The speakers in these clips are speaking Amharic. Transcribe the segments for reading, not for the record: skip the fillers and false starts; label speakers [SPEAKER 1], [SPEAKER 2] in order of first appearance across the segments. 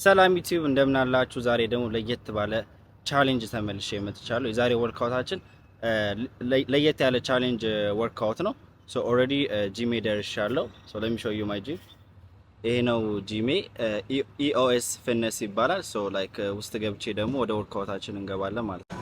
[SPEAKER 1] ሰላም ዩቲዩብ እንደምን አላችሁ? ዛሬ ደግሞ ለየት ባለ ቻሌንጅ ተመልሼ መጥቻለሁ። የዛሬ ወርክአውታችን ለየት ያለ ቻሌንጅ ወርክአውት ነው። ሶ ኦሬዲ ጂሜ ደርሻለሁ። ሶ ሌት ሚ ሾው ዩ ማይ ጂም። ይሄ ነው ጂሜ፣ ኢኦኤስ ፊትነስ ይባላል። ሶ ላይክ ውስጥ ገብቼ ደግሞ ወደ ወርክአውታችን እንገባለን ማለት ነው።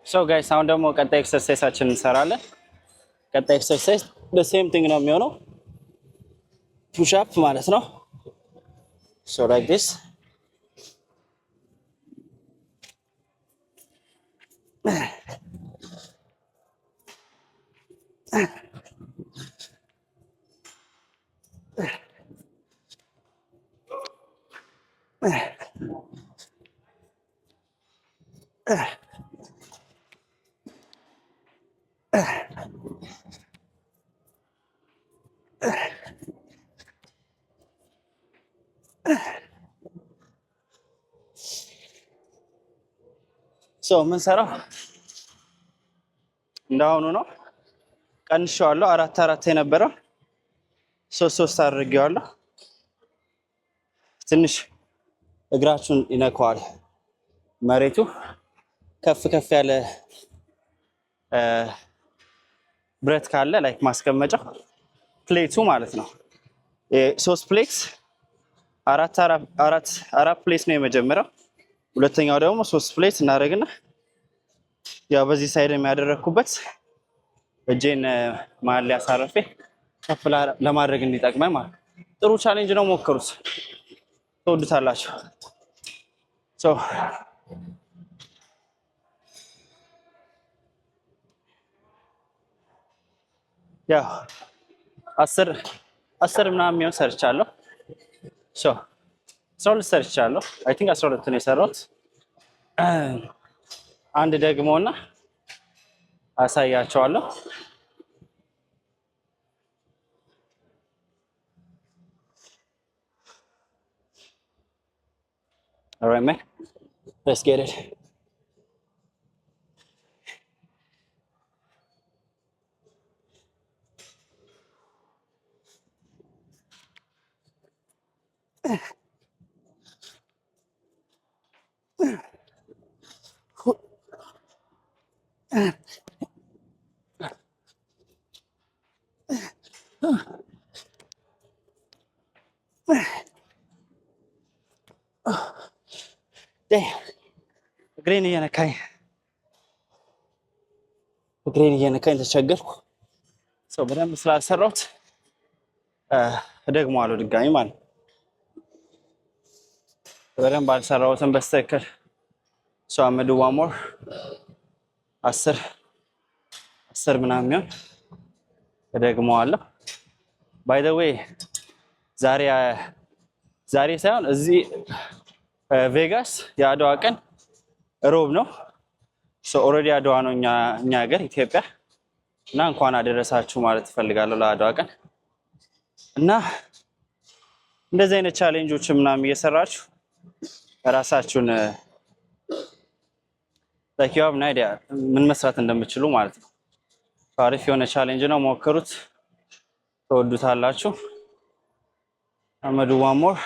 [SPEAKER 1] So guys, አሁን ደግሞ ቀጣይ ኤክሰርሳይሳችን እንሰራለን። ቀጣይ ኤክሰርሳይዝ the same thing ነው የሚሆነው፣ push up ማለት ነው። So like this. So ምን ሰራው እንዳሁኑ ነው። ቀንሼዋለሁ። አራት የነበረው 3 አድርጌዋለሁ። ትንሽ እግራችሁን ይነካዋል መሬቱ። ከፍ ያለ ብረት ካለ ላይክ ማስቀመጫ ፕሌቱ ማለት ነው። 3 ፕሌት አራት ፕሌት ነው የመጀመሪያው። ሁለተኛው ደግሞ 3 ፕሌት እናደርግና ያው በዚህ ሳይድ የሚያደርኩበት እጄን መሀል ላይ አሳርፌ ከፍ ለማድረግ እንዲጠቅመን ማለት ነው። ጥሩ ቻሌንጅ ነው፣ ሞክሩት፣ ትወዱታላችሁ። ሶ ያው 10 ምናምን የሚሆን ሰርቻለሁ። ሶ 12 ሰርቻለሁ። አይ ቲንክ 12 ነው የሰራሁት። አንድ ደግሞና አሳያቸዋለሁ። All right, man. Let's get it. እግሬን እየነካኝ ተቸገርኩ። ሰው በደንብ ስላልሰራሁት እደግመዋለሁ ድጋሚ ማለት ነው። በደንብ አልሰራሁትም በስተክል። ሰው አመዱ ዋሞር 10 ምናምን የሚሆን እደግመዋለሁ። ባይ ዘ ዌይ ዛሬ ሳይሆን እዚህ ቬጋስ የአድዋ ቀን ሮብ ነው። ሶ ኦሬዲ አድዋ ነው እኛ ሀገር ኢትዮጵያ እና እንኳን አደረሳችሁ ማለት ፈልጋለሁ ለአድዋ ቀን እና እንደዚህ አይነት ቻሌንጆች ምናምን እየሰራችሁ ራሳችሁን like you have an idea ምን መስራት እንደምትችሉ ማለት ነው። አሪፍ የሆነ ቻሌንጅ ነው፣ ሞክሩት፣ ተወዱታላችሁ። I'm gonna do one more.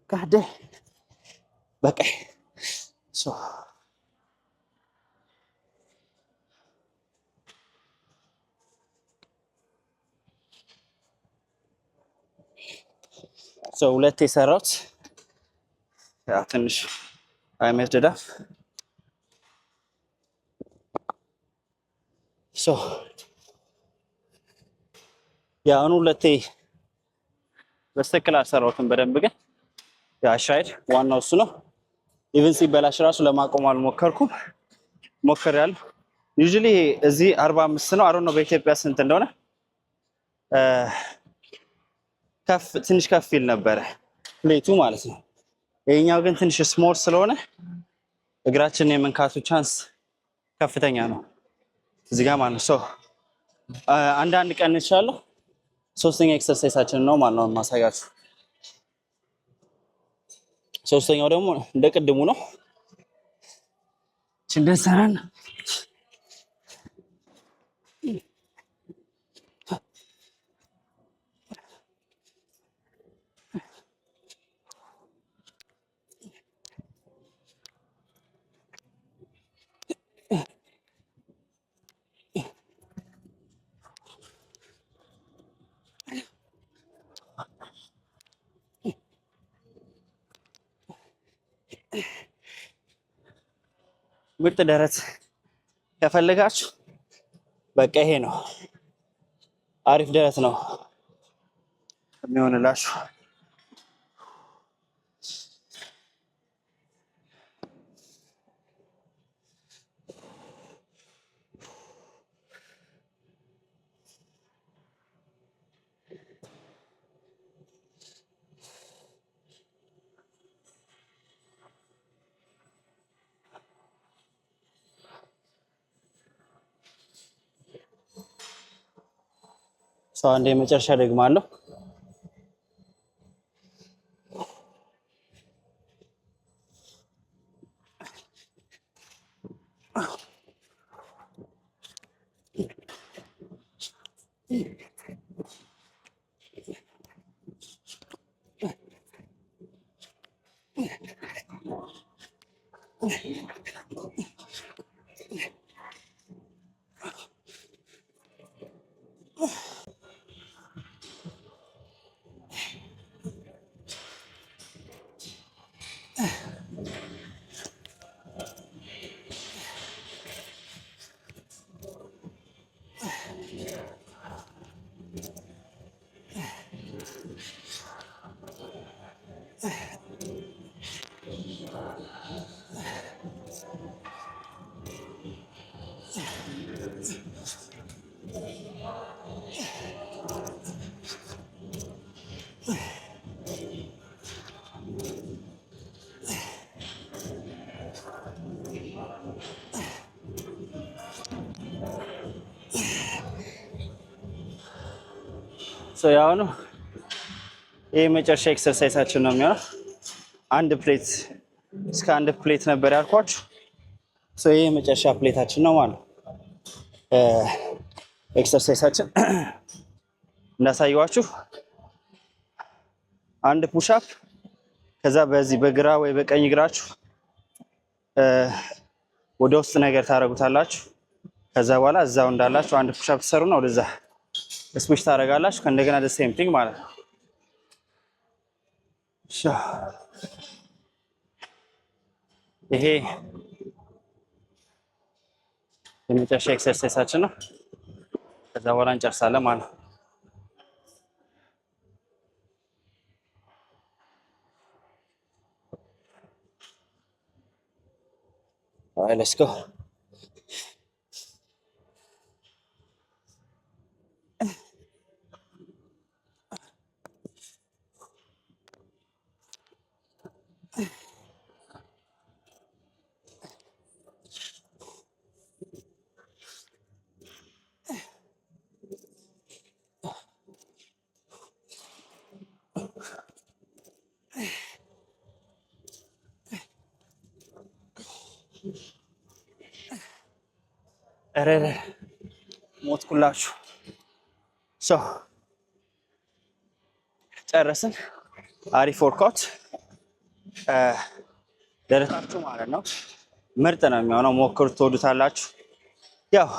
[SPEAKER 1] God damn. Okay. So ሁለት የሰራሁት ያው ትንሽ I messed it up. So ያው ሁለቴ በስተክል አልሰራሁትም በደንብ ግን ያሻይድ ዋናው እሱ ነው። ኢቭን ሲበላሽ ራሱ ለማቆም አልሞከርኩም። ሞክሬያለሁ። ዩዥሊ እዚህ 45 ነው። አሮን ነው በኢትዮጵያ ስንት እንደሆነ ትንሽ ከፍ ይል ነበረ ፕሌቱ ማለት ነው። ይሄኛው ግን ትንሽ ስሞል ስለሆነ እግራችንን የመንካቱ ቻንስ ከፍተኛ ነው እዚህ ጋር ማለት ነው። አንዳንድ ቀንሻለሁ። ሶስተኛ ኤክሰርሳይሳችን ነው ማለት ነው ማሳያችሁ። ሶስተኛው ደግሞ እንደቀድሙ ነው። እንደሰራን ምርጥ ደረት ከፈለጋችሁ በቃ ይሄ ነው አሪፍ ደረት ነው የሚሆንላችሁ። ሰው አንዴ መጨረሻ ደግማለሁ። ያው ነው ይሄ መጨረሻ ኤክሰርሳይሳችን ነው የሚሆነው። አንድ ፕሌት እስከ አንድ ፕሌት ነበር ያልኳችሁ። ይሄ መጨረሻ ፕሌታችን ነው ማለት ኤክሰርሳይሳችን እንዳሳየዋችሁ አንድ ፑሽ አፕ፣ ከዛ በዚህ በግራ ወይ በቀኝ እግራችሁ ወደ ውስጥ ነገር ታረጉታላችሁ። ከዛ በኋላ እዛው እንዳላችሁ አንድ ፑሽ አፕ ትሰሩና ወደዛ ስዊች ታደርጋላችሁ። ከእንደገና the same thing ማለት ነው። ይሄ የመጨረሻ ኤክሰርሳይሳችን ነው። ከዛ በኋላ እንጨርሳለን ማለት ነው። Alright, let's go. ሞትኩላችሁ። ጨረስን። አሪፍ ወርክአውት ደረታችሁ ማለት ነው። ምርጥ ነው የሚሆነው። ሞክሩት፣ ትወዱታላችሁ። ያው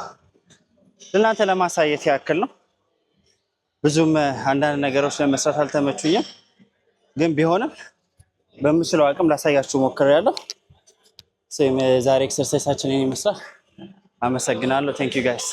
[SPEAKER 1] እናንተ ለማሳየት ያክል ነው። ብዙም አንዳንድ ነገሮች ለመስራት አልተመቹኝም፣ ግን ቢሆንም በምችለው አቅም ላሳያችሁ ሞክሬያለሁ። ዛሬ ኤክሰርሳይሳችንን ይመስላል። አመሰግናለሁ። ቴንክ ዩ ጋይስ